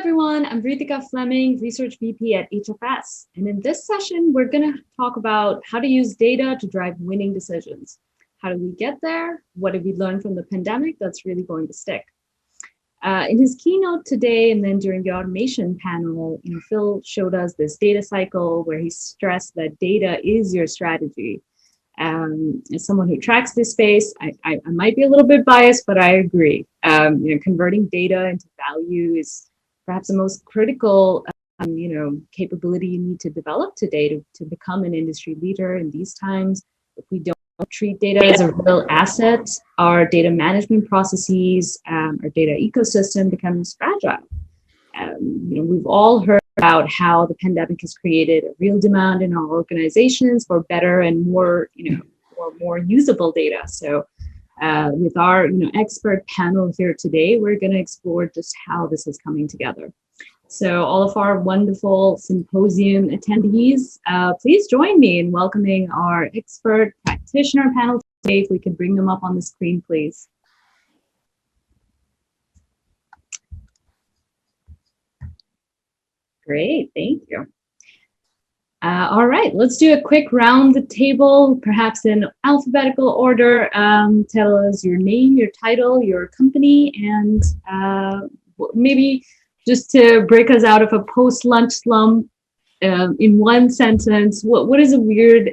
everyone, I'm Reetika Fleming, Research VP at HFS. And in this session, we're going to talk about how to use data to drive winning decisions. How do we get there? What did we learn from the pandemic that's really going to stick? In his keynote today, and then during the automation panel, Phil showed us this data cycle where he stressed that data is your strategy. As someone who tracks this space, I might be a little bit biased, but I agree. Converting data into value is perhaps the most critical, capability you need to develop today to become an industry leader in these times. If we don't treat data as a real asset, our data management processes, our data ecosystem becomes fragile. We've all heard about how the pandemic has created a real demand in our organizations for better and more usable data. So with our expert panel here today, we're going to explore just how this is coming together. So all of our wonderful symposium attendees, please join me in welcoming our expert practitioner panel today. If we could bring them up on the screen, please. Great, thank you. All right, let's do a quick round the table, perhaps in alphabetical order. Tell us your name, your title, your company, and maybe just to break us out of a post-lunch slump, in one sentence, what is a weird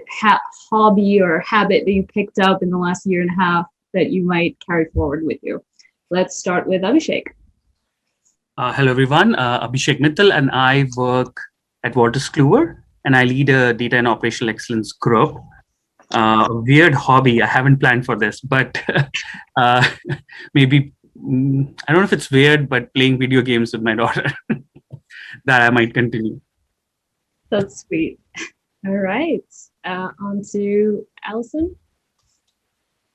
hobby or habit that you picked up in the last year and a half that you might carry forward with you? Let's start with Abhishek. Hello, everyone. Abhishek Mittal, and I work at Wolters Kluwer, and I lead a data and operational excellence group. Weird hobby. I haven't planned for this, but maybe, I don't know if it's weird, but playing video games with my daughter, that I might continue. That's sweet. All right. On to Allison.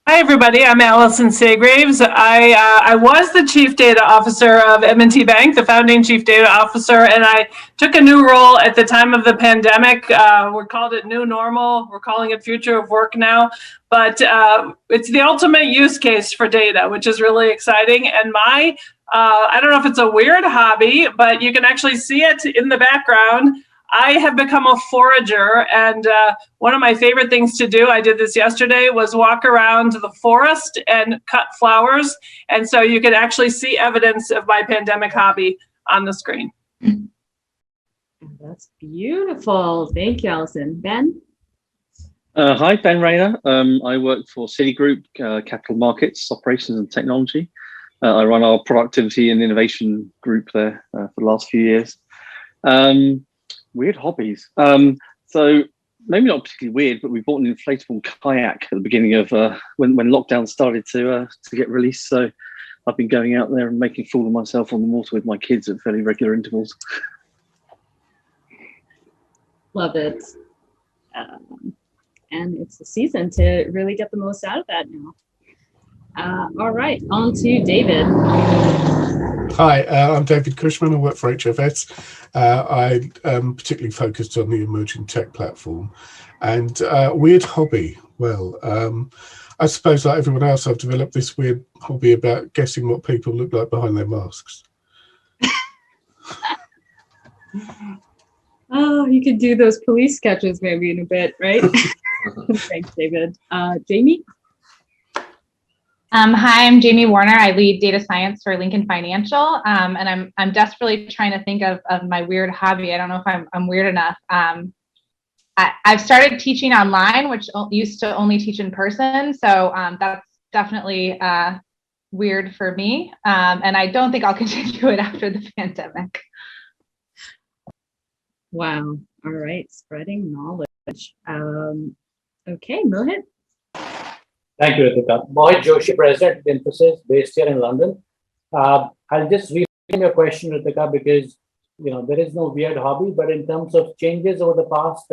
Hi, everybody. I'm Allison Sagraves. I was the Chief Data Officer of M&T Bank, the founding Chief Data Officer, and I took a new role at the time of the pandemic. We called it New Normal. We're calling it Future of Work now. But it's the ultimate use case for data, which is really exciting. And I don't know if it's a weird hobby, but you can actually see it in the background. I have become a forager, and one of my favorite things to do, I did this yesterday, was walk around the forest and cut flowers. And so you can actually see evidence of my pandemic hobby on the screen. That's beautiful. Thank you, Allison. Ben? Hi, Ben Rayner. I work for Citigroup, Capital Markets, Operations and Technology. I run our productivity and innovation group there for the last few years. Weird hobbies. So maybe not particularly weird, but we bought an inflatable kayak at the beginning of when lockdown started to get released. So I've been going out there and making a fool of myself on the water with my kids at fairly regular intervals. Love it. And it's the season to really get the most out of that now. All right, on to David. Hi, I'm David Cushman. I work for HFS. I am particularly focused on the emerging tech platform. And weird hobby. Well, I suppose like everyone else, I've developed this weird hobby about guessing what people look like behind their masks. Oh, you could do those police sketches maybe in a bit, right? Thanks, David. Jamie? Hi, I'm Jamie Warner. I lead data science for Lincoln Financial, and I'm desperately trying to think of my weird hobby. I don't know if I'm weird enough. I've started teaching online, which used to only teach in person, so that's definitely weird for me, and I don't think I'll continue it after the pandemic. Wow. All right, spreading knowledge. Okay, Mohit. Thank you, Reetika. Mohit Joshi, President at Infosys, based here in London. I'll just reframe your question, Reetika, because there is no weird hobby, but in terms of changes over the past,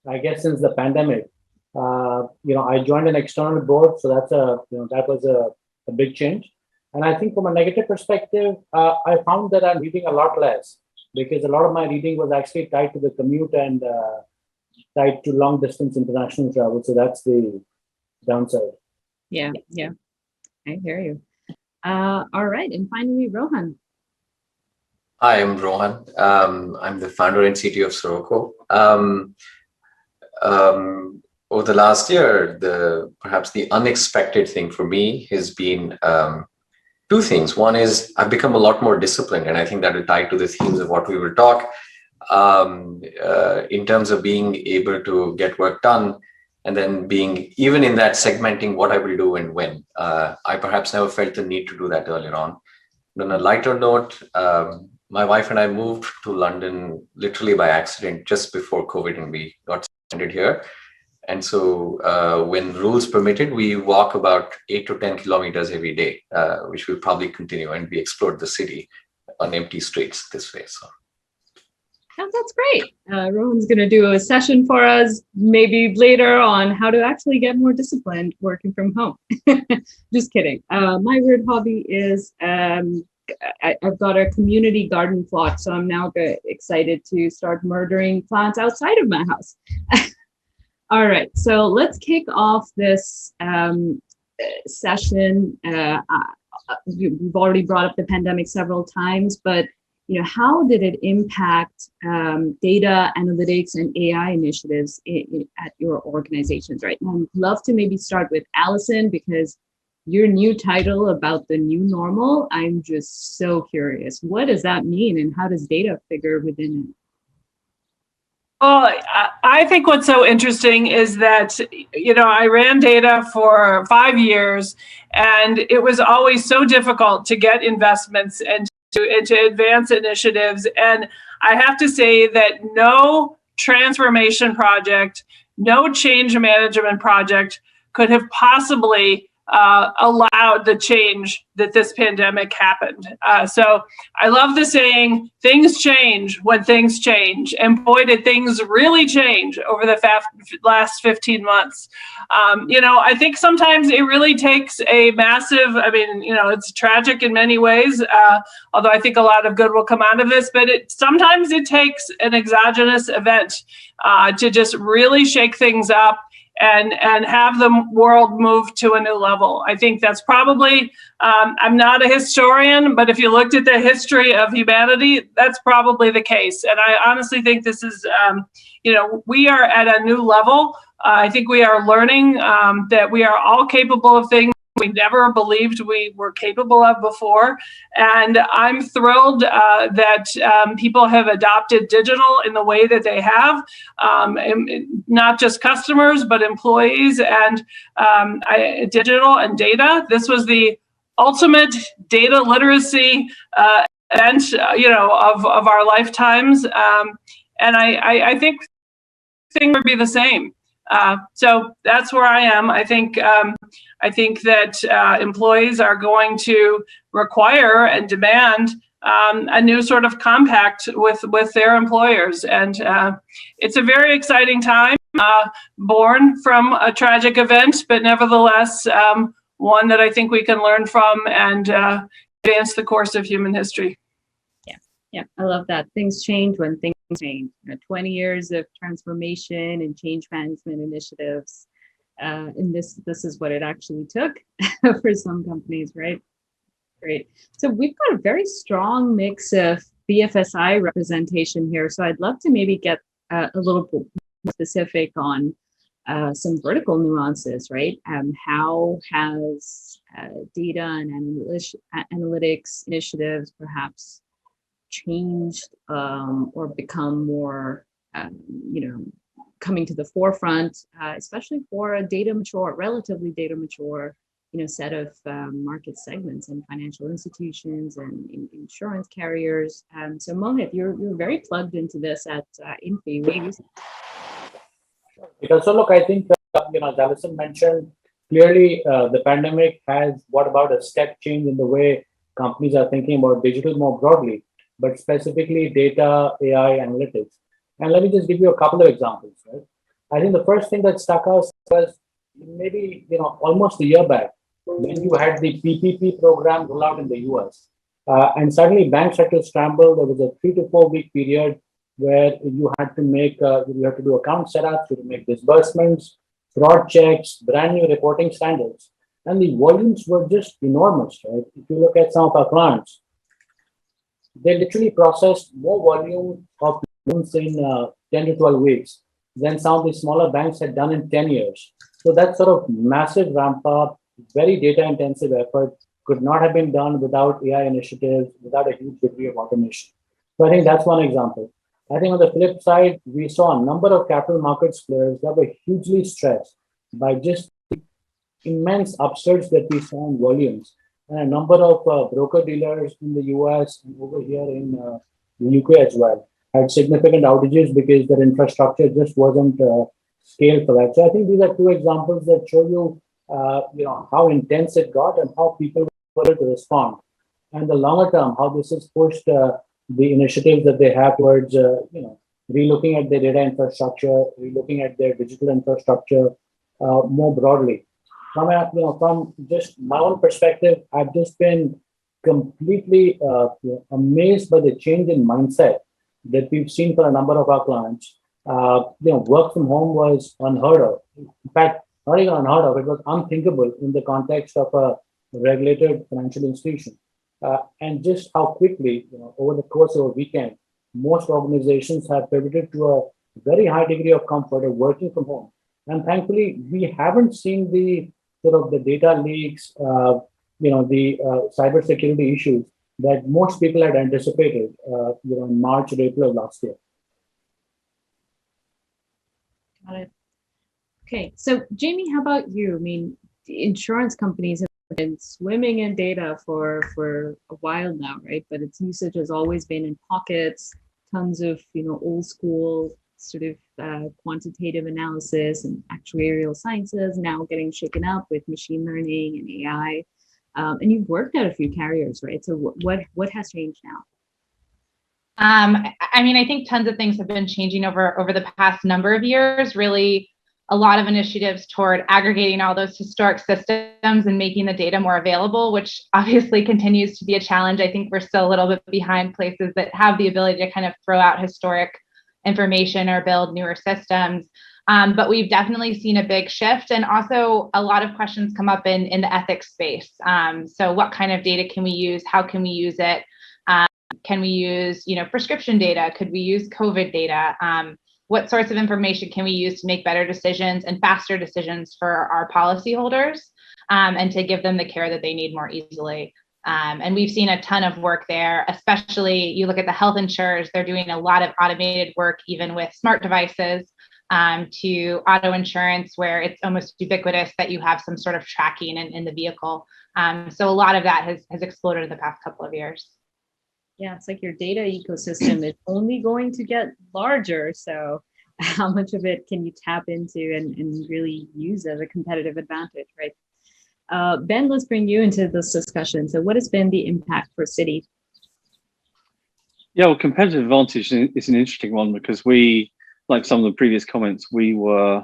I guess since the pandemic, I joined an external board, so that's that was a big change. And I think from a negative perspective, I found that I'm reading a lot less because a lot of my reading was actually tied to the commute and tied to long distance international travel. So that's the downside. Yeah. I hear you. All right, and finally, Rohan. Hi, I'm Rohan. I'm the founder and CTO of Soroco. Over the last year, perhaps the unexpected thing for me has been two things. One is I've become a lot more disciplined, and I think that will tie to the themes of what we will talk in terms of being able to get work done, and then being even in that segmenting what I will do and when. I perhaps never felt the need to do that earlier on. On a lighter note, my wife and I moved to London literally by accident just before COVID, and we got stranded here. And so when rules permitted, we walk about 8 to 10 kilometers every day, which will probably continue. And we explored the city on empty streets this way. So. Oh, that's great. Rohan's going to do a session for us maybe later on how to actually get more disciplined working from home. Just kidding. My weird hobby is I've got a community garden plot, so I'm now excited to start murdering plants outside of my house. All right, so let's kick off this session. We've already brought up the pandemic several times, but how did it impact data analytics and AI initiatives at your organizations, right? And I'd love to maybe start with Allison, because your new title about the new normal, I'm just so curious. What does that mean, and how does data figure within it? Well, I think what's so interesting is that, I ran data for 5 years, and it was always so difficult to get investments and to advance initiatives. And I have to say that no transformation project, no change management project could have possibly allowed the change that this pandemic happened. So I love the saying, things change when things change. And boy, did things really change over the last 15 months. I think sometimes it really takes a massive, it's tragic in many ways, although I think a lot of good will come out of this, but sometimes it takes an exogenous event to just really shake things up and have the world move to a new level. I think that's probably, I'm not a historian, but if you looked at the history of humanity, that's probably the case. And I honestly think this is, we are at a new level. I think we are learning that we are all capable of things we never believed we were capable of before. And I'm thrilled that people have adopted digital in the way that they have, not just customers, but employees, and digital and data. This was the ultimate data literacy event, of our lifetimes. And I think things would be the same. So that's where I am. I think that employees are going to require and demand a new sort of compact with their employers, and it's a very exciting time, born from a tragic event, but nevertheless one that I think we can learn from and advance the course of human history. Yeah, I love that. Things change when things change. 20 years of transformation and change management initiatives, and this is what it actually took for some companies, right? Great. So we've got a very strong mix of BFSI representation here. So I'd love to maybe get a little bit more specific on some vertical nuances, right? How has data and analytics initiatives perhaps changed or become more, coming to the forefront, especially for a relatively data mature, set of market segments and financial institutions and insurance carriers. So Mohit, you're very plugged into this at Infi. So look, I think, as Allison mentioned, clearly the pandemic has brought about a step change in the way companies are thinking about digital more broadly, but specifically data, AI, analytics. And let me just give you a couple of examples, right? I think the first thing that stuck out was maybe, almost a year back when you had the PPP program roll out in the US. And suddenly banks had to scramble. There was a 3 to 4 week period where you had to do account setups, you had to make disbursements, fraud checks, brand new reporting standards. And the volumes were just enormous, right? If you look at some of our clients, they literally processed more volume of loans in 10 to 12 weeks than some of the smaller banks had done in 10 years. So that sort of massive ramp up, very data intensive effort could not have been done without AI initiatives, without a huge degree of automation. So I think that's one example. I think on the flip side, we saw a number of capital markets players that were hugely stressed by just immense upsurge that we saw in volumes. And a number of broker dealers in the US and over here in the UK as well had significant outages because their infrastructure just wasn't scaled for that. So I think these are two examples that show you, how intense it got and how people were able to respond. And the longer term, how this has pushed the initiatives that they have towards, relooking at their data infrastructure, relooking at their digital infrastructure more broadly. From just my own perspective, I've just been completely amazed by the change in mindset that we've seen for a number of our clients. Work from home was unheard of. In fact, not even unheard of, it was unthinkable in the context of a regulated financial institution. And just how quickly, over the course of a weekend, most organizations have pivoted to a very high degree of comfort of working from home. And thankfully, we haven't seen the sort of the data leaks, the cybersecurity issues that most people had anticipated, in March or April of last year. Got it. Okay, so Jamie, how about you? I mean, the insurance companies have been swimming in data for a while now, right? But its usage has always been in pockets, tons of old school sort of quantitative analysis and actuarial sciences now getting shaken up with machine learning and AI. And you've worked at a few carriers, right? So what has changed now? I think tons of things have been changing over the past number of years. Really, a lot of initiatives toward aggregating all those historic systems and making the data more available, which obviously continues to be a challenge. I think we're still a little bit behind places that have the ability to kind of throw out historic information or build newer systems. But we've definitely seen a big shift, and also a lot of questions come up in the ethics space. So what kind of data can we use? How can we use it? Can we use, prescription data? Could we use COVID data? What sorts of information can we use to make better decisions and faster decisions for our policyholders, and to give them the care that they need more easily? And we've seen a ton of work there, especially you look at the health insurers, they're doing a lot of automated work, even with smart devices, to auto insurance, where it's almost ubiquitous that you have some sort of tracking in the vehicle. So a lot of that has exploded in the past couple of years. Yeah, it's like your data ecosystem is only going to get larger. So how much of it can you tap into and really use as a competitive advantage, right? Ben, let's bring you into this discussion. So what has been the impact for Citi? Yeah, well, competitive advantage is an interesting one because we, like some of the previous comments, we were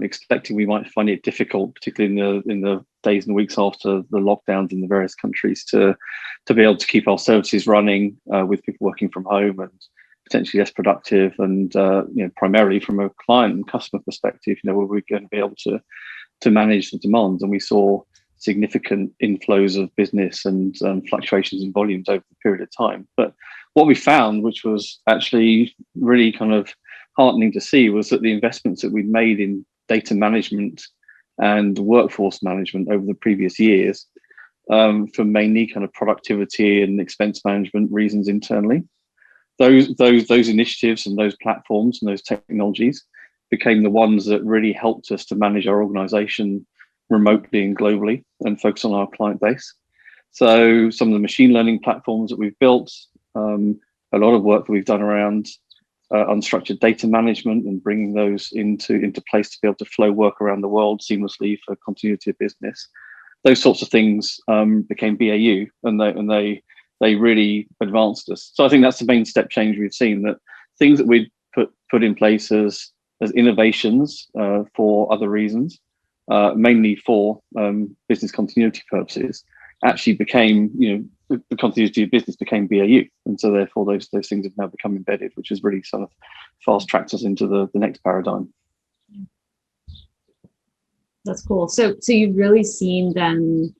expecting we might find it difficult, particularly in the days and weeks after the lockdowns in the various countries, to be able to keep our services running with people working from home and potentially less productive. And primarily from a client and customer perspective, were we going to be able to manage the demands? And we saw significant inflows of business and fluctuations in volumes over the period of time. But what we found, which was actually really kind of heartening to see, was that the investments that we'd made in data management and workforce management over the previous years, for mainly kind of productivity and expense management reasons internally, those initiatives and those platforms and those technologies became the ones that really helped us to manage our organization remotely and globally and focus on our client base. So some of the machine learning platforms that we've built, a lot of work that we've done around unstructured data management and bringing those into place to be able to flow work around the world seamlessly for continuity of business. Those sorts of things became BAU, and they really advanced us. So I think that's the main step change we've seen, that things that we'd put in place as innovations for other reasons, mainly for business continuity purposes, actually became, the continuity of business became BAU. And so therefore those things have now become embedded, which has really sort of fast tracked us into the next paradigm. That's cool. So you've really seen then,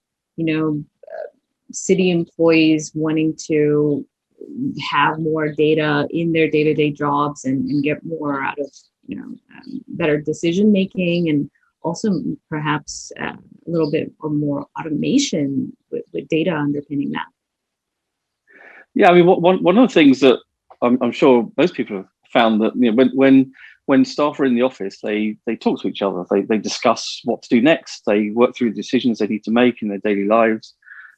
Citi employees wanting to have more data in their day-to-day jobs and get more out of, better decision making, and also perhaps a little bit or more automation with data underpinning that. Yeah, I mean, one of the things that I'm sure most people have found that when staff are in the office, they talk to each other, they discuss what to do next, they work through the decisions they need to make in their daily lives.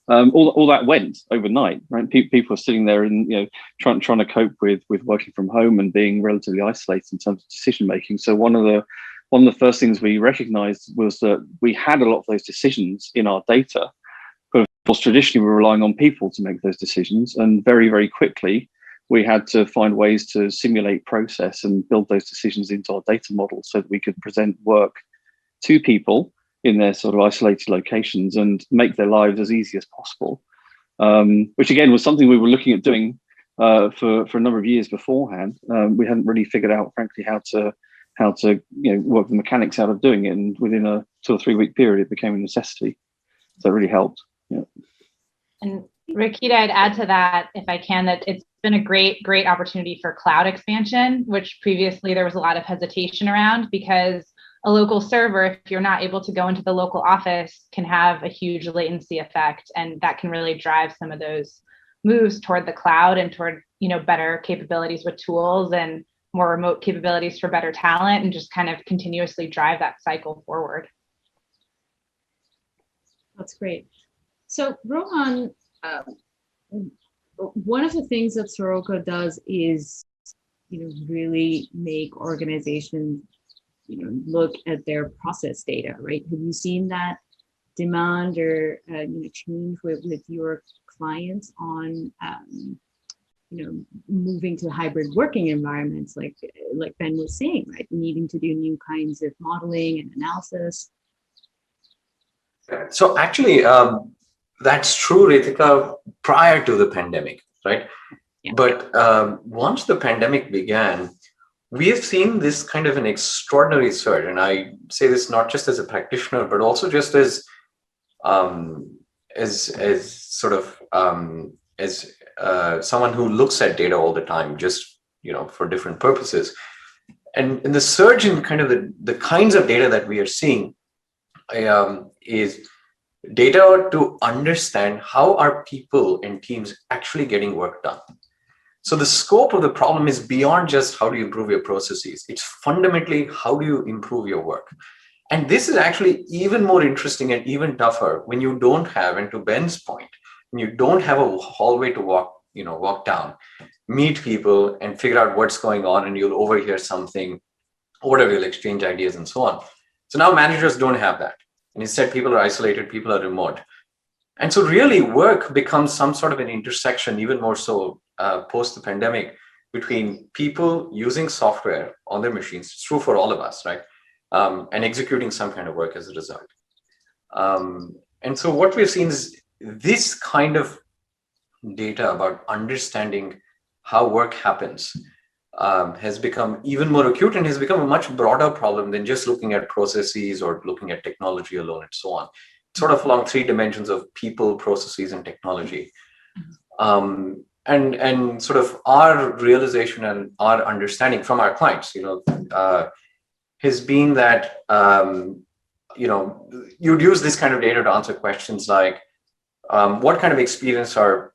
All that went overnight, right? People are sitting there and trying to cope with working from home and being relatively isolated in terms of decision making. So one of the first things we recognized was that we had a lot of those decisions in our data, but of course traditionally we're relying on people to make those decisions, and very, very quickly we had to find ways to simulate process and build those decisions into our data model so that we could present work to people in their sort of isolated locations and make their lives as easy as possible, which again was something we were looking at doing for a number of years beforehand. We hadn't really figured out, frankly, how to work the mechanics out of doing it, and within a 2 or 3 week period it became a necessity. So it really helped. Yeah. And Reetika, I'd add to that, if I can, that it's been a great opportunity for cloud expansion, which previously there was a lot of hesitation around, because a local server, if you're not able to go into the local office, can have a huge latency effect, and that can really drive some of those moves toward the cloud and toward better capabilities with tools and more remote capabilities for better talent, and just kind of continuously drive that cycle forward. That's great. So Rohan, one of the things that Soroco does is really make organizations look at their process data, right? Have you seen that demand or change with your clients on moving to hybrid working environments, like Ben was saying, right? Needing to do new kinds of modeling and analysis. So actually, that's true, Reetika, prior to the pandemic, right? Yeah. But once the pandemic began, we have seen this kind of an extraordinary surge, and I say this not just as a practitioner, but also just as someone who looks at data all the time, just for different purposes. And the surge in kind of the kinds of data that we are seeing is data to understand how are people and teams actually getting work done. So the scope of the problem is beyond just how do you improve your processes. It's fundamentally how do you improve your work. And this is actually even more interesting and even tougher when you don't have, and to Ben's point, when you don't have a hallway to walk down, meet people and figure out what's going on, and you'll overhear something, or whatever, you'll exchange ideas and so on. So now managers don't have that. And instead people are isolated, people are remote. And so really work becomes some sort of an intersection, even more so post the pandemic, between people using software on their machines. It's true for all of us, right? And executing some kind of work as a result. And so what we've seen is this kind of data about understanding how work happens has become even more acute, and has become a much broader problem than just looking at processes or looking at technology alone and so on. Sort of along 3 dimensions of people, processes, and technology. And sort of our realization and our understanding from our clients, has been that, you'd use this kind of data to answer questions like, what kind of experience are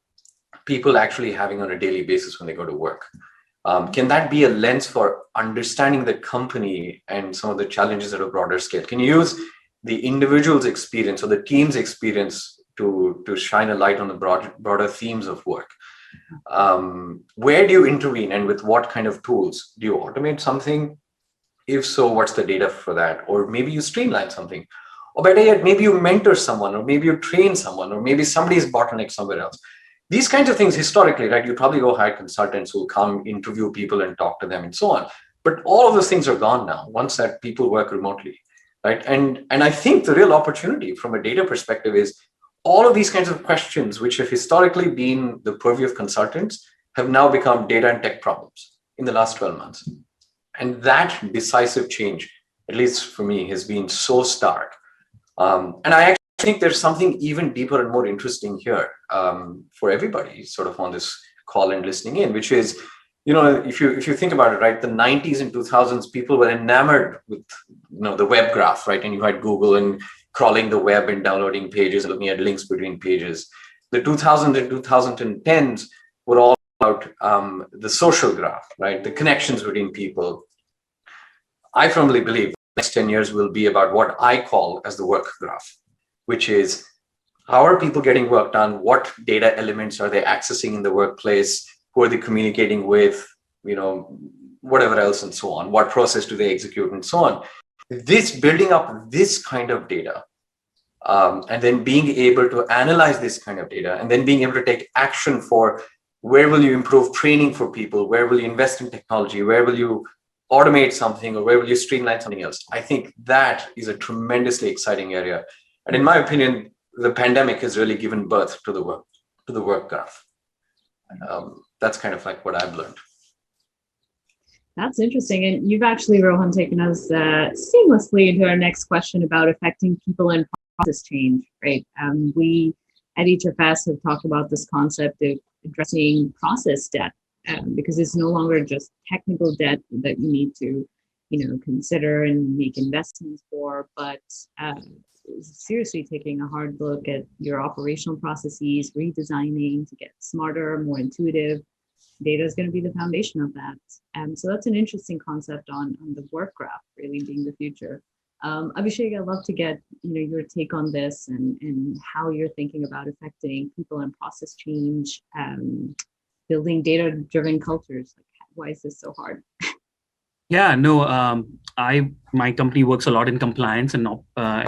people actually having on a daily basis when they go to work? Can that be a lens for understanding the company and some of the challenges at a broader scale? Can you use the individual's experience or the team's experience to shine a light on the broader themes of work? Where do you intervene, and with what kind of tools? Do you automate something? If so, what's the data for that? Or maybe you streamline something, or better yet, maybe you mentor someone, or maybe you train someone, or maybe somebody's bottleneck somewhere else. These kinds of things historically, right? You probably go hire consultants who will come interview people and talk to them and so on. But all of those things are gone now once that people work remotely, right? And I think the real opportunity from a data perspective is all of these kinds of questions, which have historically been the purview of consultants, have now become data and tech problems in the last 12 months. And that decisive change, at least for me, has been so stark. And I actually think there's something even deeper and more interesting here for everybody sort of on this call and listening in, which is, if you think about it, right, the 90s and 2000s, people were enamored with, the web graph, right? And you had Google and crawling the web and downloading pages, looking at links between pages. The 2000s and 2010s were all about the social graph, right? The connections between people. I firmly believe the next 10 years will be about what I call as the work graph, which is how are people getting work done? What data elements are they accessing in the workplace? Who are they communicating with? Whatever else and so on. What process do they execute and so on? This building up this kind of data, and then being able to analyze this kind of data, and then being able to take action for where will you improve training for people? Where will you invest in technology? Where will you automate something, or where will you streamline something else? I think that is a tremendously exciting area. And in my opinion, the pandemic has really given birth to the work graph. That's kind of like what I've learned. That's interesting. And you've actually, Rohan, taken us seamlessly into our next question about affecting people and process change, right? We at HFS have talked about this concept of addressing process debt, because it's no longer just technical debt that you need to, consider and make investments for, but seriously taking a hard look at your operational processes, redesigning to get smarter, more intuitive. Data is going to be the foundation of that. So that's an interesting concept on the work graph really being the future. Abhishek, I'd love to get your take on this and how you're thinking about affecting people and process change, building data-driven cultures. Why is this so hard? Yeah, no, my company works a lot in compliance, and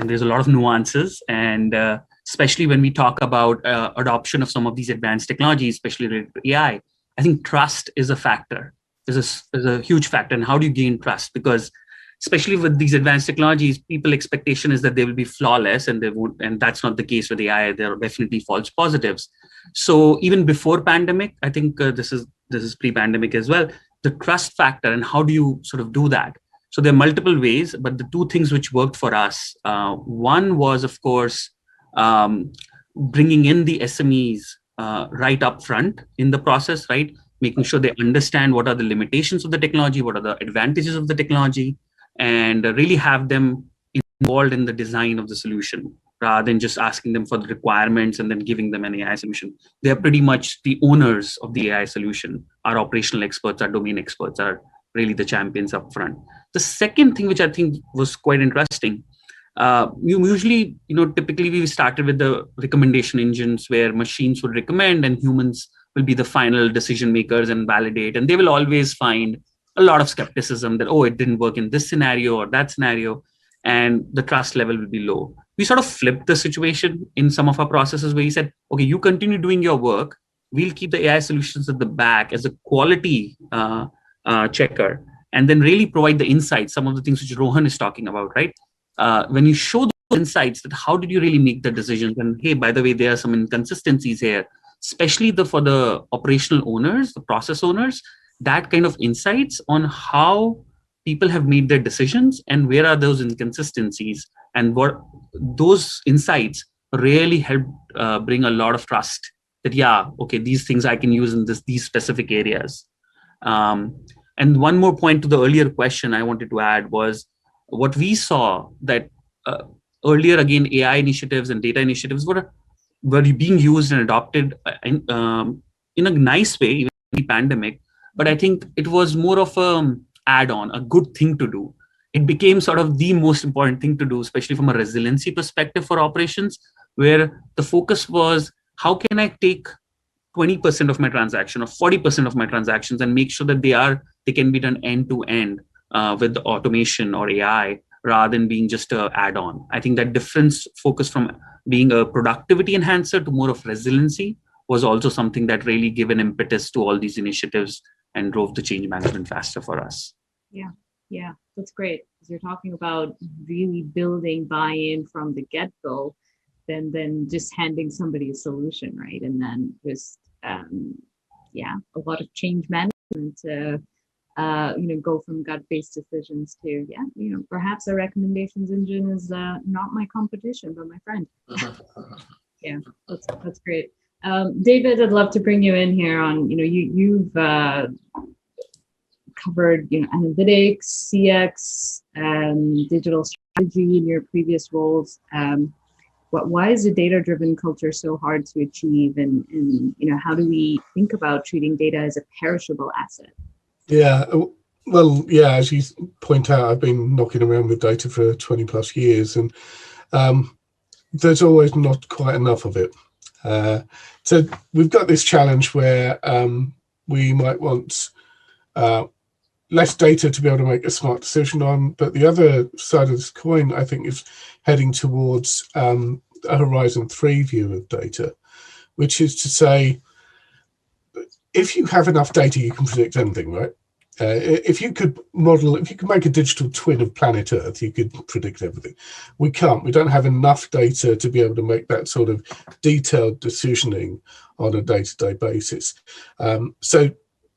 there's a lot of nuances, and especially when we talk about adoption of some of these advanced technologies, especially related to AI, I think trust is a factor. Is a huge factor. And how do you gain trust? Because especially with these advanced technologies, people's expectation is that they will be flawless, and they won't. And that's not the case with AI. There are definitely false positives. So even before pandemic, I think this is pre-pandemic as well. The trust factor, and how do you sort of do that? So there are multiple ways, but the two things which worked for us, one was, of course, bringing in the SMEs right up front in the process, right? Making sure they understand what are the limitations of the technology, what are the advantages of the technology, and really have them involved in the design of the solution, rather than just asking them for the requirements and then giving them an AI solution. They're pretty much the owners of the AI solution. Our operational experts, our domain experts are really the champions up front. The second thing, which I think was quite interesting, usually, typically we started with the recommendation engines where machines would recommend and humans will be the final decision makers and validate. And they will always find a lot of skepticism that, it didn't work in this scenario or that scenario, and the trust level will be low. We sort of flipped the situation in some of our processes where we said, okay, you continue doing your work. We'll keep the AI solutions at the back as a quality checker, and then really provide the insights, some of the things which Rohan is talking about, right? When you show the insights, that how did you really make the decisions? And hey, by the way, there are some inconsistencies here, especially for the operational owners, the process owners, that kind of insights on how people have made their decisions and where are those inconsistencies, and what those insights really help bring a lot of trust that, these things I can use in these specific areas. And one more point to the earlier question I wanted to add was what we saw that earlier, again, AI initiatives and data initiatives were being used and adopted in a nice way, even in the pandemic. But I think it was more of an add-on, a good thing to do. It became sort of the most important thing to do, especially from a resiliency perspective for operations, where the focus was, how can I take 20% of my transaction or 40% of my transactions and make sure that they can be done end to end with the automation or AI, rather than being just an add-on. I think that difference focus from being a productivity enhancer to more of resiliency was also something that really gave an impetus to all these initiatives and drove the change management faster for us. Yeah, that's great. Because you're talking about really building buy-in from the get-go, then just handing somebody a solution, right? And then just a lot of change management to go from gut-based decisions to perhaps a recommendations engine is not my competition but my friend. Yeah, that's great. David, I'd love to bring you in here on, you've covered, analytics, CX, digital strategy in your previous roles. Why is a data-driven culture so hard to achieve? And how do we think about treating data as a perishable asset? Yeah, well, yeah, as you point out, I've been knocking around with data for 20 plus years, and there's always not quite enough of it. So we've got this challenge where we might want less data to be able to make a smart decision on, but the other side of this coin, I think, is heading towards a Horizon 3 view of data, which is to say, if you have enough data, you can predict anything, right? If you could make a digital twin of planet Earth, you could predict everything. We can't. We don't have enough data to be able to make that sort of detailed decisioning on a day-to-day basis. So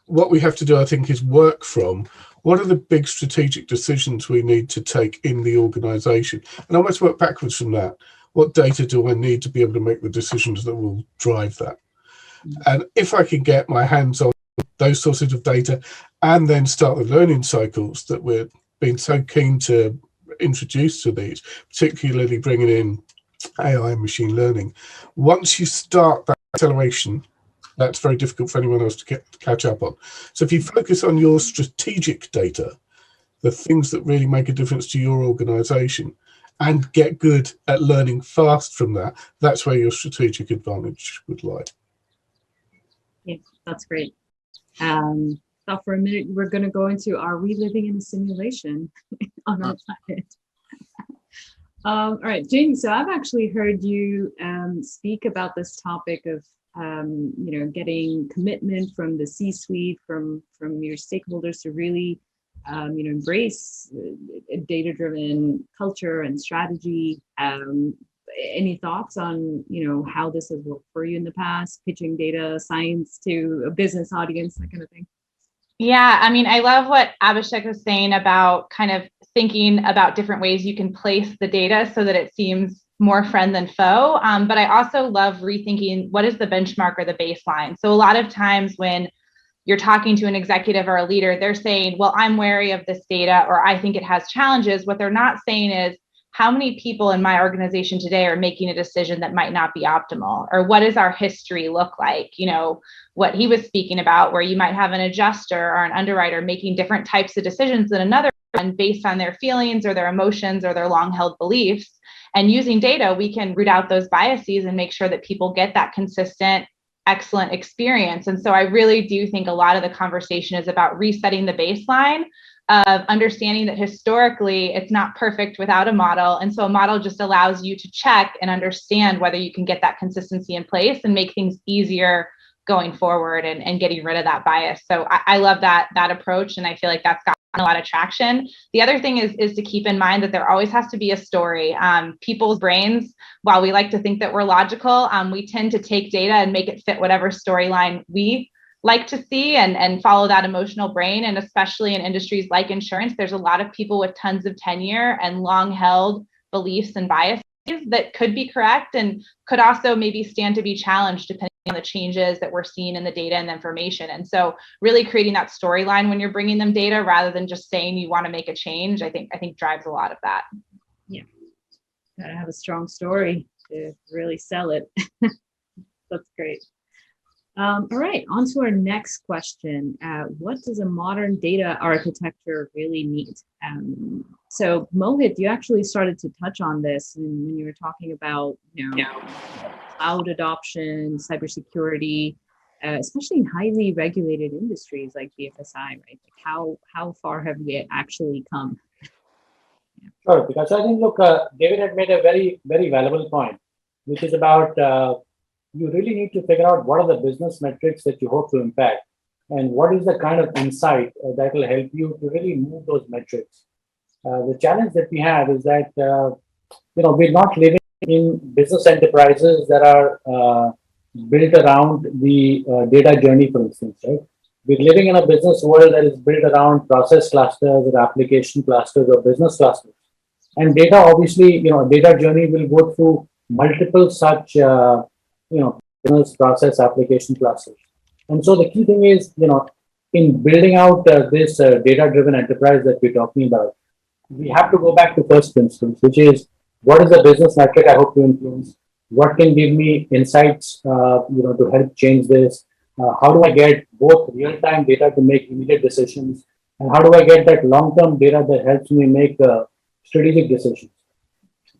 what we have to do, I think, is work from what are the big strategic decisions we need to take in the organization, and almost work backwards from that. What data do I need to be able to make the decisions that will drive that? And if I can get my hands on those sources of data and then start the learning cycles that we're being so keen to introduce to these, particularly bringing in AI and machine learning, once you start that acceleration, that's very difficult for anyone else to catch up on. So if you focus on your strategic data, the things that really make a difference to your organization, and get good at learning fast from that, that's where your strategic advantage would lie. Yeah, that's great. Thought for a minute we're going to go into, are we living in a simulation on our planet? All right, Jamie, so I've actually heard you speak about this topic of getting commitment from the C-suite, from your stakeholders to really embrace a data-driven culture and strategy. Any thoughts on how this has worked for you in the past, pitching data science to a business audience, that kind of thing? Yeah, I mean, I love what Abhishek was saying about kind of thinking about different ways you can place the data so that it seems more friend than foe. But I also love rethinking what is the benchmark or the baseline. So a lot of times when you're talking to an executive or a leader, they're saying, well, I'm wary of this data, or I think it has challenges. What they're not saying is, how many people in my organization today are making a decision that might not be optimal? Or what does our history look like? What he was speaking about, where you might have an adjuster or an underwriter making different types of decisions than another one based on their feelings or their emotions or their long-held beliefs. And using data, we can root out those biases and make sure that people get that consistent, excellent experience. And so I really do think a lot of the conversation is about resetting the baseline of understanding that historically it's not perfect without a model. And so a model just allows you to check and understand whether you can get that consistency in place and make things easier going forward and getting rid of that bias. So I love that approach. And I feel like that's gotten a lot of traction. The other thing is to keep in mind that there always has to be a story. People's brains, while we like to think that we're logical, we tend to take data and make it fit whatever storyline we like to see and follow that emotional brain. And especially in industries like insurance, there's a lot of people with tons of tenure and long held beliefs and biases that could be correct and could also maybe stand to be challenged depending on the changes that we're seeing in the data and the information. And so really creating that storyline when you're bringing them data rather than just saying you want to make a change, I think drives a lot of that. Yeah, gotta have a strong story to really sell it. That's great. All right, on to our next question. What does a modern data architecture really need? So Mohit, you actually started to touch on this when you were talking about cloud adoption, cybersecurity, especially in highly regulated industries like BFSI, right? Like how far have we actually come? Sure, because I think, look, David had made a very, very valuable point, which is about you really need to figure out what are the business metrics that you hope to impact and what is the kind of insight that will help you to really move those metrics. The challenge that we have is that, we're not living in business enterprises that are built around the data journey, for instance, right? We're living in a business world that is built around process clusters or application clusters or business clusters. And data, obviously, data journey will go through multiple such business process application clusters. And so the key thing is, in building out this data-driven enterprise that we're talking about, we have to go back to first principles, which is what is the business metric I hope to influence? What can give me insights, to help change this? How do I get both real-time data to make immediate decisions? And how do I get that long-term data that helps me make strategic decisions?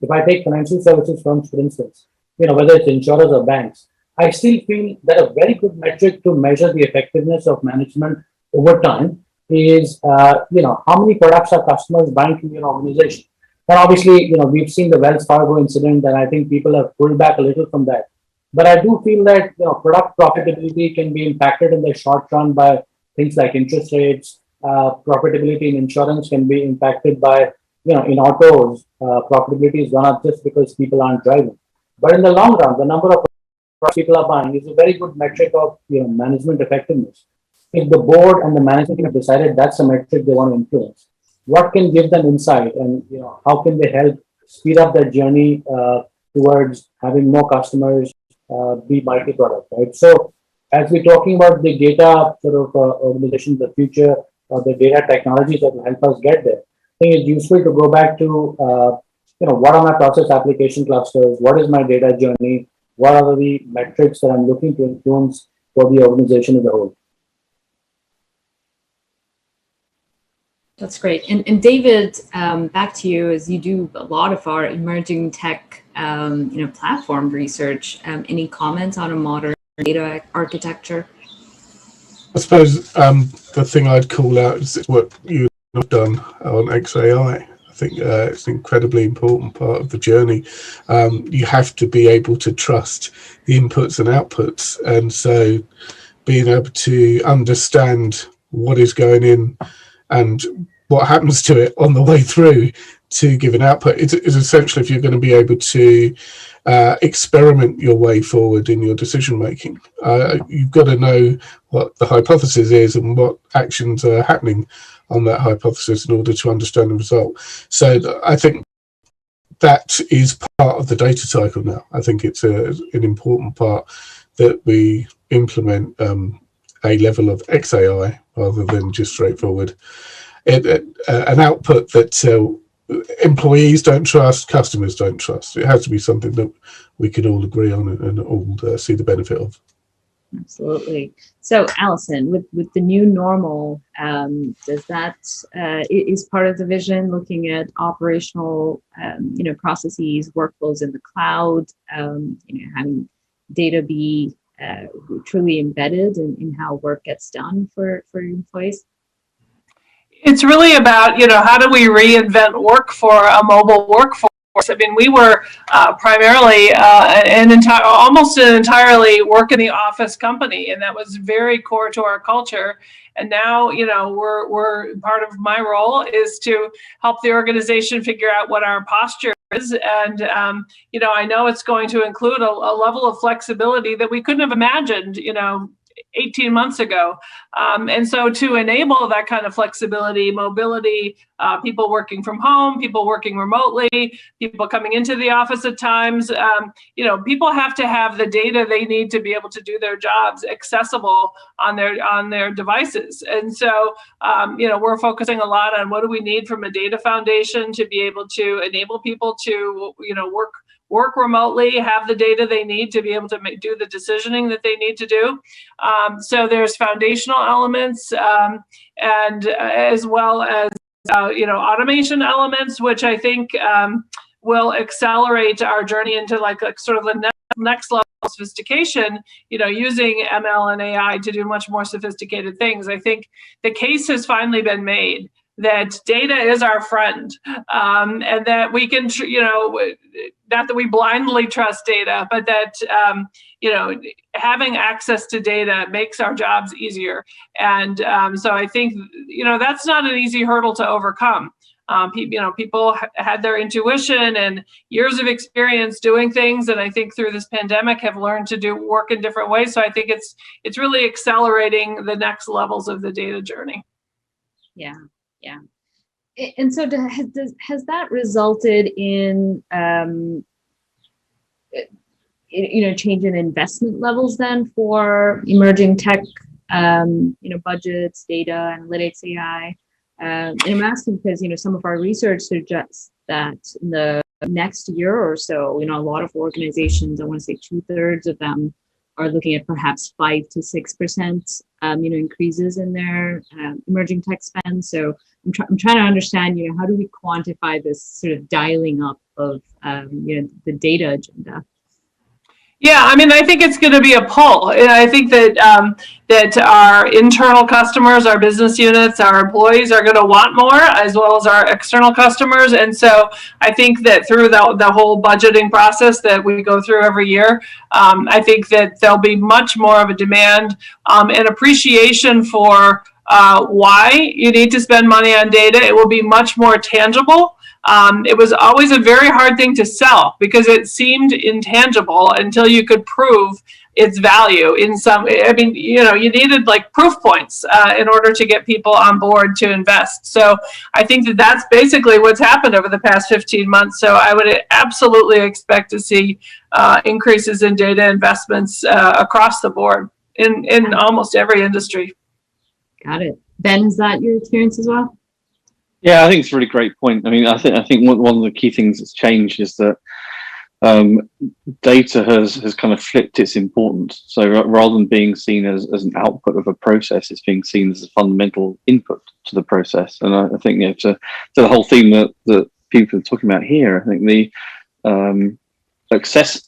If I take financial services firms, for instance, whether it's insurers or banks, I still feel that a very good metric to measure the effectiveness of management over time is, how many products are customers buying from your organization? And obviously, we've seen the Wells Fargo incident, and I think people have pulled back a little from that. But I do feel that product profitability can be impacted in the short run by things like interest rates. Profitability in insurance can be impacted by, in autos, profitability is gone up just because people aren't driving. But in the long run, the number of products people are buying is a very good metric of management effectiveness. If the board and the management have decided that's a metric they want to influence, what can give them insight, and how can they help speed up their journey towards having more customers be multi-product, right? So as we're talking about the data sort of organization, the future of the data technologies that will help us get there, I think it's useful to go back to what are my process application clusters? What is my data journey? What are the metrics that I'm looking to influence for the organization as a whole? That's great. And David, back to you, as you do a lot of our emerging tech, platform research. Any comments on a modern data architecture? I suppose the thing I'd call out is what you've done on XAI. I think it's an incredibly important part of the journey. You have to be able to trust the inputs and outputs, and so being able to understand what is going in and what happens to it on the way through to give an output is essentially if you're going to be able to experiment your way forward in your decision making. You've got to know what the hypothesis is and what actions are happening on that hypothesis in order to understand the result. So I think that is part of the data cycle now. I think it's an important part that we implement a level of XAI rather than just straightforward. An output that employees don't trust, customers don't trust. It has to be something that we can all agree on and all see the benefit of. Absolutely. So, Allison, with the new normal, does that is part of the vision looking at operational, processes, workflows in the cloud, having data be truly embedded in how work gets done for employees? It's really about, how do we reinvent work for a mobile workforce? I mean, we were primarily almost an entirely work in the office company, and that was very core to our culture. And now, we're part of my role is to help the organization figure out what our posture is. And, I know it's going to include a level of flexibility that we couldn't have imagined, 18 months ago. And so to enable that kind of flexibility, mobility, people working from home, people working remotely, people coming into the office at times, people have to have the data they need to be able to do their jobs accessible on their devices. And so, we're focusing a lot on what do we need from a data foundation to be able to enable people to, work remotely, have the data they need to be able to do the decisioning that they need to do. So there's foundational elements and as well as, automation elements, which I think will accelerate our journey into like sort of the next level of sophistication, using ML and AI to do much more sophisticated things. I think the case has finally been made that data is our friend, and that we can, not that we blindly trust data, but that, having access to data makes our jobs easier. And so I think, that's not an easy hurdle to overcome. People had their intuition and years of experience doing things, and I think through this pandemic have learned to do work in different ways. So I think it's really accelerating the next levels of the data journey. Yeah. And so has that resulted in change in investment levels then for emerging tech, budgets, data, analytics, AI? And I'm asking because, some of our research suggests that in the next year or so, a lot of organizations, I want to say 2/3 of them are looking at perhaps 5 to 6%, increases in their emerging tech spend. So I'm trying to understand, how do we quantify this sort of dialing up of, the data agenda? Yeah, I mean, I think it's going to be a pull. And I think that that our internal customers, our business units, our employees are going to want more, as well as our external customers. And so I think that through the whole budgeting process that we go through every year, I think that there'll be much more of a demand and appreciation for why you need to spend money on data. It will be much more tangible. It was always a very hard thing to sell because it seemed intangible until you could prove its value in some, you needed like proof points in order to get people on board to invest. So I think that that's basically what's happened over the past 15 months. So I would absolutely expect to see increases in data investments across the board in almost every industry. Got it. Ben, is that your experience as well? Yeah, I think it's a really great point. I mean, I think one of the key things that's changed is that data has kind of flipped its importance. So rather than being seen as an output of a process, it's being seen as a fundamental input to the process. And I think to the whole theme that people are talking about here, I think the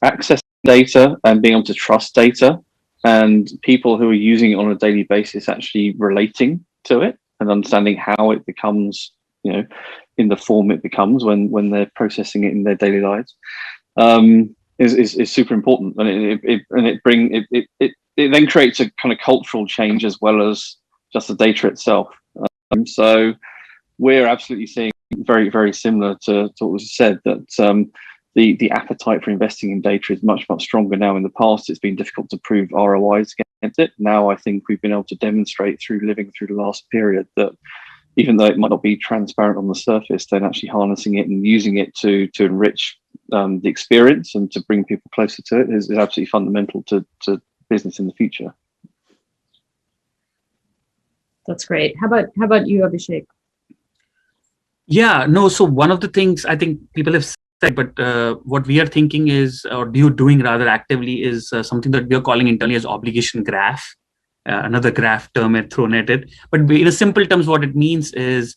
access data and being able to trust data and people who are using it on a daily basis actually relating to it and understanding how it becomes, in the form it becomes when they're processing it in their daily lives, is super important. And it then creates a kind of cultural change as well as just the data itself. So we're absolutely seeing very, very similar to what was said, that the appetite for investing in data is much, much stronger now. In the past, it's been difficult to prove ROIs against it. Now I think we've been able to demonstrate through living through the last period that even though it might not be transparent on the surface, then actually harnessing it and using it to enrich the experience and to bring people closer to it is absolutely fundamental to business in the future. That's great. How about you, Abhishek? Yeah, no. So one of the things I think people have said, but what we are thinking is, or doing rather actively, is something that we are calling internally as obligation graph. Another graph term thrown at it. But in simple terms, what it means is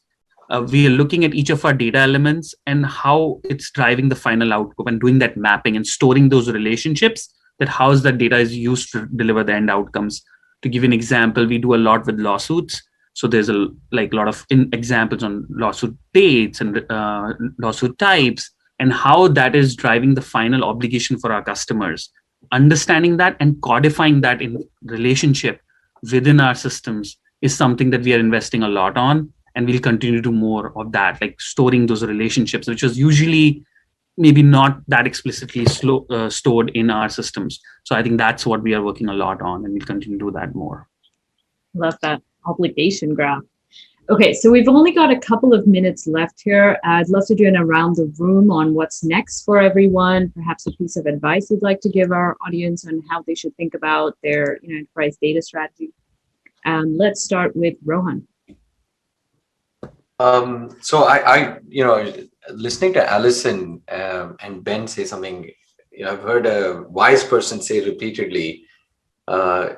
we are looking at each of our data elements and how it's driving the final outcome and doing that mapping and storing those relationships, that how that data is used to deliver the end outcomes. To give you an example, we do a lot with lawsuits. So there's a lot of examples on lawsuit dates and lawsuit types and how that is driving the final obligation for our customers. Understanding that and codifying that in relationship within our systems is something that we are investing a lot on, and we'll continue to do more of that, like storing those relationships, which is usually maybe not that explicitly stored in our systems. So I think that's what we are working a lot on, and we'll continue to do that more. Love that obligation graph. Okay, so we've only got a couple of minutes left here. I'd love to do an around the room on what's next for everyone, perhaps a piece of advice you'd like to give our audience on how they should think about their enterprise data strategy. Let's start with Rohan. So I listening to Allison and Ben say something, I've heard a wise person say repeatedly,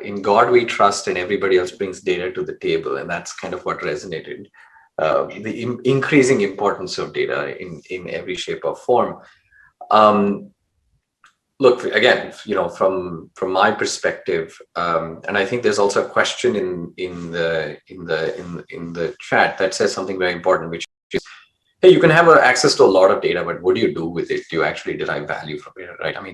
in God we trust and everybody else brings data to the table. And that's kind of what resonated. The increasing importance of data in every shape or form. Look, again, from my perspective, and I think there's also a question in the chat that says something very important, which is, hey, you can have access to a lot of data, but what do you do with it? Do you actually derive value from it, right? I mean,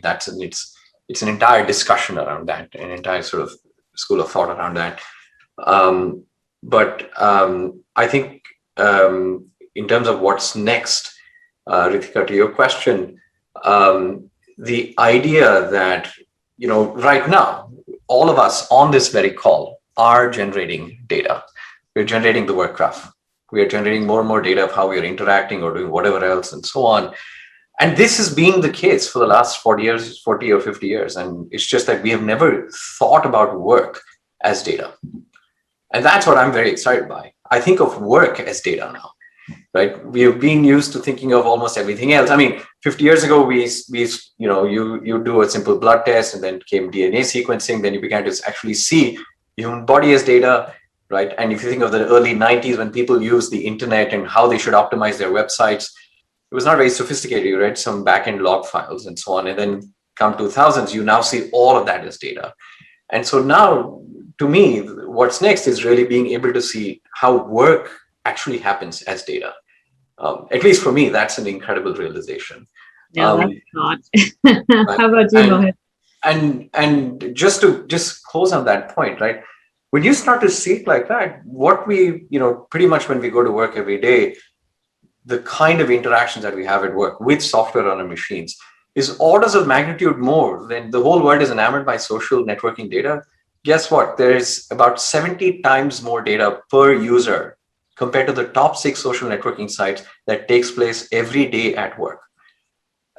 it's an entire discussion around that, an entire sort of school of thought around that. But I think in terms of what's next, Reetika, to your question, the idea that, right now, all of us on this very call are generating data. We're generating the work graph. We are generating more and more data of how we are interacting or doing whatever else and so on. And this has been the case for the last 40 or 50 years. And it's just that we have never thought about work as data. And that's what I'm very excited by. I think of work as data now, right? We have been used to thinking of almost everything else. I mean, 50 years ago, you do a simple blood test, and then came DNA sequencing. Then you began to actually see human body as data, right? And if you think of the early 90s, when people used the internet and how they should optimize their websites, it was not very sophisticated. You read some backend log files and so on. And then come 2000s, you now see all of that as data. And so now, to me, what's next is really being able to see how work actually happens as data. At least for me, that's an incredible realization. Yeah, that's not. How about you, Mohit? And just close on that point, right? When you start to see it like that, what we, pretty much when we go to work every day, the kind of interactions that we have at work with software on our machines is orders of magnitude more than the whole world is enamored by social networking data. Guess what? There's about 70 times more data per user compared to the top 6 social networking sites that takes place every day at work.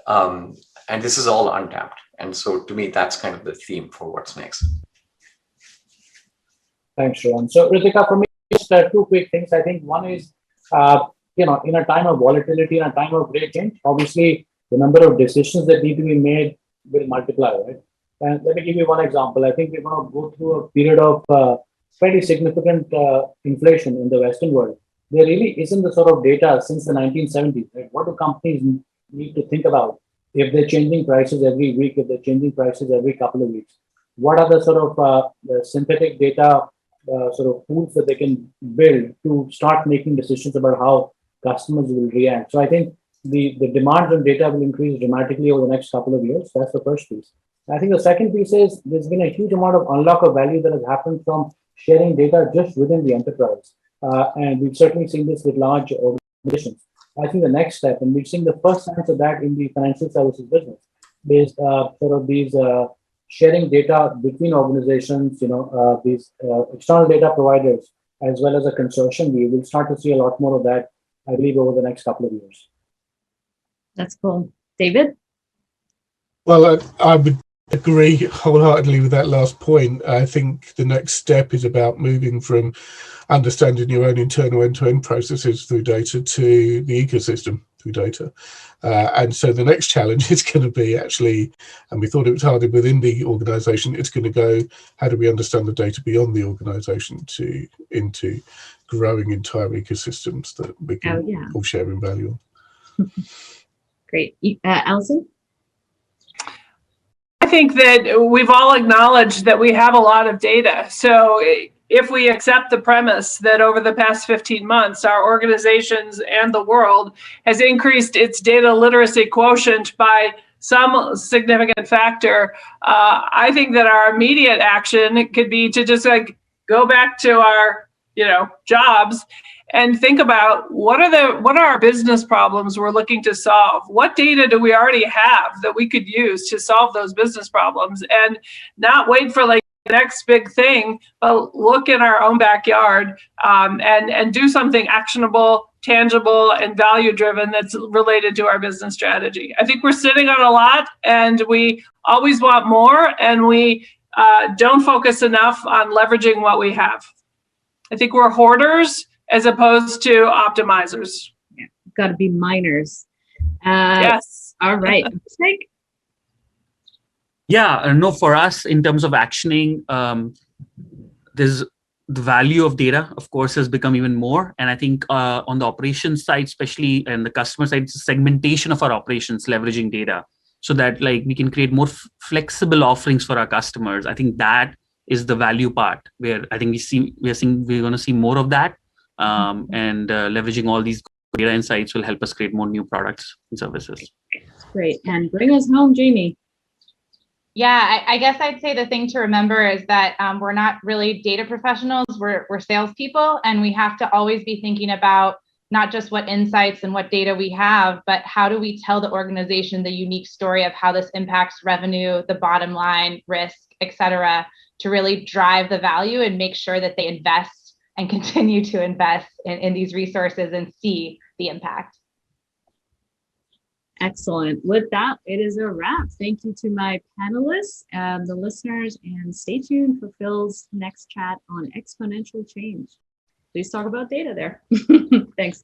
And this is all untapped. And so to me, that's kind of the theme for what's next. Thanks, Rohan. So Reetika, for me, just 2 quick things. I think one is, in a time of volatility, in a time of great change, obviously the number of decisions that need to be made will multiply, right? And let me give you one example. I think we're going to go through a period of fairly significant inflation in the Western world. There really isn't the sort of data since the 1970s, right? What do companies need to think about if they're changing prices every week, if they're changing prices every couple of weeks? What are the sort of the synthetic data sort of pools that they can build to start making decisions about how customers will react? So I think the demand on data will increase dramatically over the next couple of years. That's the first piece. I think the second piece is there's been a huge amount of unlock of value that has happened from sharing data just within the enterprise. And we've certainly seen this with large organizations. I think the next step, and we've seen the first signs of that in the financial services business, is sort of these sharing data between organizations, these external data providers, as well as a consortium. We will start to see a lot more of that, I believe, over the next couple of years. That's cool. David? Well, I would agree wholeheartedly with that last point. I think the next step is about moving from understanding your own internal end-to-end processes through data to the ecosystem through data. And so the next challenge is going to be actually, and we thought it was harder within the organization, it's going to go, how do we understand the data beyond the organization into growing entire ecosystems that we can all share in value on. Great. Allison? I think that we've all acknowledged that we have a lot of data. So if we accept the premise that over the past 15 months, our organizations and the world has increased its data literacy quotient by some significant factor, I think that our immediate action could be to just go back to our jobs and think about what are our business problems we're looking to solve? What data do we already have that we could use to solve those business problems, and not wait for the next big thing, but look in our own backyard and do something actionable, tangible, and value-driven that's related to our business strategy. I think we're sitting on a lot, and we always want more, and we don't focus enough on leveraging what we have. I think we're hoarders as opposed to optimizers. Yeah, got to be miners. Yes. All right. Abhishek? Yeah, no, for us, in terms of actioning, there's the value of data, of course, has become even more. And I think on the operations side, especially, and the customer side, it's segmentation of our operations, leveraging data, so that we can create more flexible offerings for our customers. I think that is the value part, where I think we're going to see more of that. And leveraging all these data insights will help us create more new products and services. Great. And bring us home, Jamie. Yeah, I guess I'd say the thing to remember is that we're not really data professionals, we're salespeople, and we have to always be thinking about not just what insights and what data we have, but how do we tell the organization the unique story of how this impacts revenue, the bottom line, risk, et cetera, to really drive the value and make sure that they invest and continue to invest in these resources and see the impact. Excellent. With that, it is a wrap. Thank you to my panelists, the listeners, and stay tuned for Phil's next chat on exponential change. Please talk about data there. Thanks.